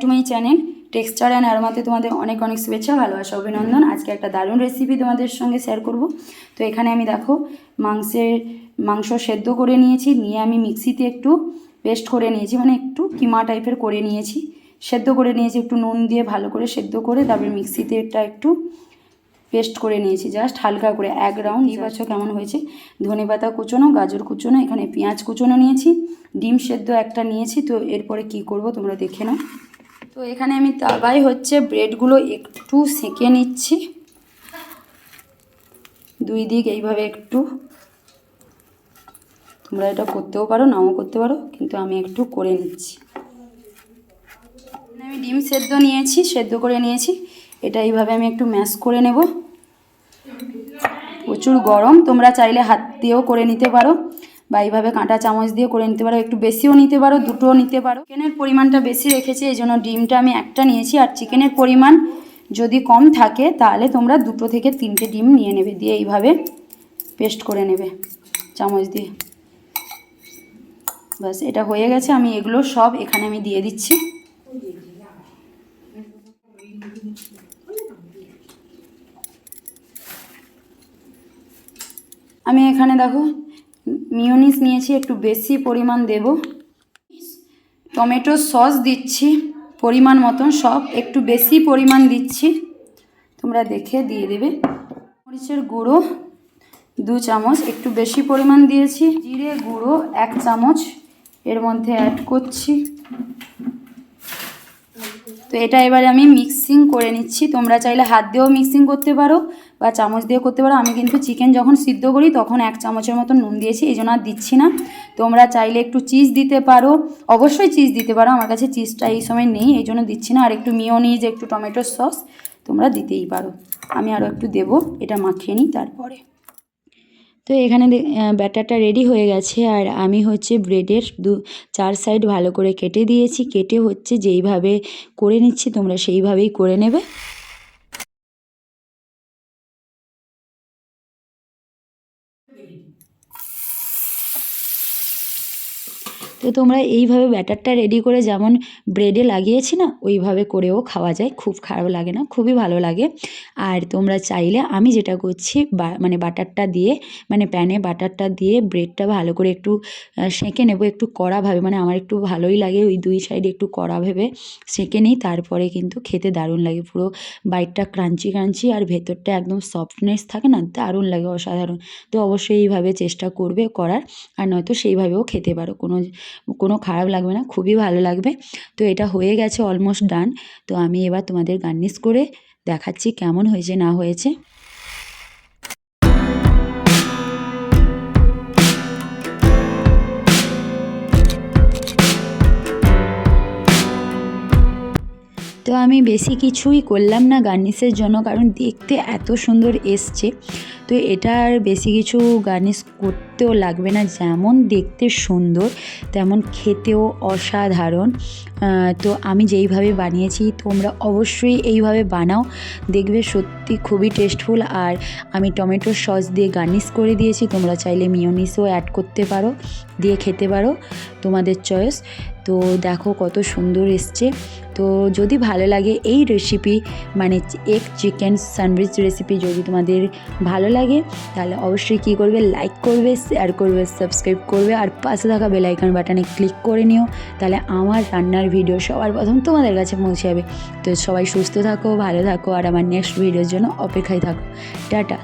Two my channel texture and অ্যারোমাতে তোমাদের অনেক অনেক শুভেচ্ছা, ভালোবাসা, অভিনন্দন। আজকে একটা দারুণ রেসিপি তোমাদের সঙ্গে শেয়ার করব। তো এখানে আমি দেখো মাংস সেদ্ধ করে নিয়েছি, নিয়ে আমি মিক্সিতে একটু পেস্ট করে নিয়েছি, মানে একটু কিমা টাইপের করে নিয়েছি, সেদ্ধ করে নিয়েছি একটু নুন দিয়ে ভালো করে সেদ্ধ করে, তারপরে মিক্সিতে এটা একটু পেস্ট করে নিয়েছি, জাস্ট হালকা করে এক রাউন্ড। এই বছর কেমন হয়েছে। ধনেপাতা কুচোনো, গাজর কুচোনো, এখানে পেঁয়াজ কুচোনো নিয়েছি, ডিম সেদ্ধ একটা নিয়েছি। তো এরপরে কি করব তোমরা দেখে নাও। তো এখানে আমি তাওয়ায় হচ্ছে ব্রেডগুলো একটু সেঁকে নিচ্ছি, দুই দিক এইভাবে একটু। তোমরা এটা করতেও পারো, নাও করতে পারো, কিন্তু আমি একটু করে নিচ্ছি। আমি ডিম সেদ্ধ নিয়েছি, সেদ্ধ করে নিয়েছি, এটা এইভাবে আমি একটু ম্যাশ করে নেব। প্রচুর গরম, তোমরা চাইলে হাত দিয়েও করে নিতে পারো বা এইভাবে কাঁটা চামচ দিয়ে করে নিতে পারো, একটু বেশিও নিতে পারো, দুটোও নিতে পারো। চিকেনের পরিমাণটা বেশি রেখেছি, এই জন্য ডিমটা আমি একটা নিয়েছি। আর চিকেনের পরিমাণ যদি কম থাকে তাহলে তোমরা 2 থেকে 3টে ডিম নিয়ে নেবে, দিয়ে এইভাবে পেস্ট করে নেবে চামচ দিয়ে। বাস, এটা হয়ে গেছে। আমি এগুলো সব এখানে আমি দিয়ে দিচ্ছি। আমি এখানে দেখো মিয়োনিজ নিয়েছি, একটু বেশি পরিমাণ দেব। টমেটো সস দিচ্ছি পরিমাণ মতন, সব একটু বেশি পরিমাণ দিচ্ছি, তোমরা দেখে দিয়ে দেবে। মরিচের গুঁড়ো 2 চামচ, একটু বেশি পরিমাণ দিয়েছি। জিরে গুঁড়ো 1 চামচ এর মধ্যে অ্যাড করছি। তো এটা এবারে আমি মিক্সিং করে নিচ্ছি। তোমরা চাইলে হাত দিয়েও মিক্সিং করতে পারো বা চামচ দিয়ে করতে পারো। আমি কিন্তু চিকেন যখন সিদ্ধ করি তখন 1 চামচের মতো নুন দিয়েছি, এই জন্য আর দিচ্ছি না। তোমরা চাইলে একটু চিজ দিতে পারো, অবশ্যই চিজ দিতে পারো। আমার কাছে চিজটা এই সময় নেই, এই জন্য দিচ্ছি না। আর একটু মিয়োনিজ, একটু টমেটো সস তোমরা দিতেই পারো। আমি আরও একটু দেবো, এটা মাখিয়ে নিই তারপরে। তো এখানে ব্যাটারটা রেডি হয়ে গেছে। আর আমি হচ্ছে ব্রেডের 4 সাইড ভালো করে কেটে দিয়েছি, কেটে হচ্ছে যেইভাবে করে নিচ্ছি তোমরা সেইভাবেই করে নেবে। তো তোমরা এইভাবে ব্যাটারটা রেডি করে যেমন ব্রেডে লাগিয়েছি না, ওইভাবে করেও খাওয়া যায়, খুব খারাপ লাগে না, খুবই ভালো লাগে। আর তোমরা চাইলে আমি যেটা করছি মানে বাটারটা দিয়ে, মানে প্যানে বাটারটা দিয়ে ব্রেডটা ভালো করে একটু সেঁকে নেব, একটু কড়াভাবে, মানে আমার একটু ভালোই লাগে ওই 2 সাইডে একটু কড়া ভেবে সেঁকে নিই, তারপরে কিন্তু খেতে দারুণ লাগে। পুরো বাইটটা ক্রাঞ্চি ক্রাঞ্চি আর ভেতরটা একদম সফটনেস থাকে না, দারুণ লাগে, অসাধারণ। তো অবশ্যই এইভাবে চেষ্টা করবে করার, আর নয়তো সেইভাবেও খেতে পারো, কোনো খারাপ লাগবে না, খুবই ভালো লাগবে। তো এটা হয়ে গেছে, অলমোস্ট ডান। তো আমি এবার তোমাদের গার্নিশ করে দেখাচ্ছি কেমন হয়েছে না হয়েছে। তো আমি বেশি কিছুই করলাম না গার্নিশের জন্য, কারণ দেখতে এত সুন্দর এসছে। তো এটা আর বেশি কিছু গার্নিশ করতেও লাগবে না, যেমন দেখতে সুন্দর তেমন খেতেও অসাধারণ। তো আমি যেইভাবে বানিয়েছি তোমরা অবশ্যই এইভাবে বানাও, দেখবে সত্যি খুবই টেস্টফুল। আর আমি টমেটো সস দিয়ে গার্নিশ করে দিয়েছি, তোমরা চাইলে মিয়োনিসও অ্যাড করতে পারো, দিয়ে খেতে পারো, তোমাদের চয়েস। তো দেখো কত সুন্দর এসছে। তো যদি ভালো লাগে এই রেসিপি, মানে এগ চিকেন স্যান্ডউইচ রেসিপি যদি তোমাদের ভালো লাগে, তাহলে অবশ্যই কী করবে, লাইক করবে, শেয়ার করবে, সাবস্ক্রাইব করবে, আর পাশে থাকা বেল আইকন বাটনে ক্লিক করে নিও, তাহলে আমার রান্নার ভিডিও সবার প্রথম তোমাদের কাছে পৌঁছে যাবে। তো সবাই সুস্থ থাকো, ভালো থাকো, আর আমার নেক্সট ভিডিওর জন্য অপেক্ষায় থাকো। টাটা।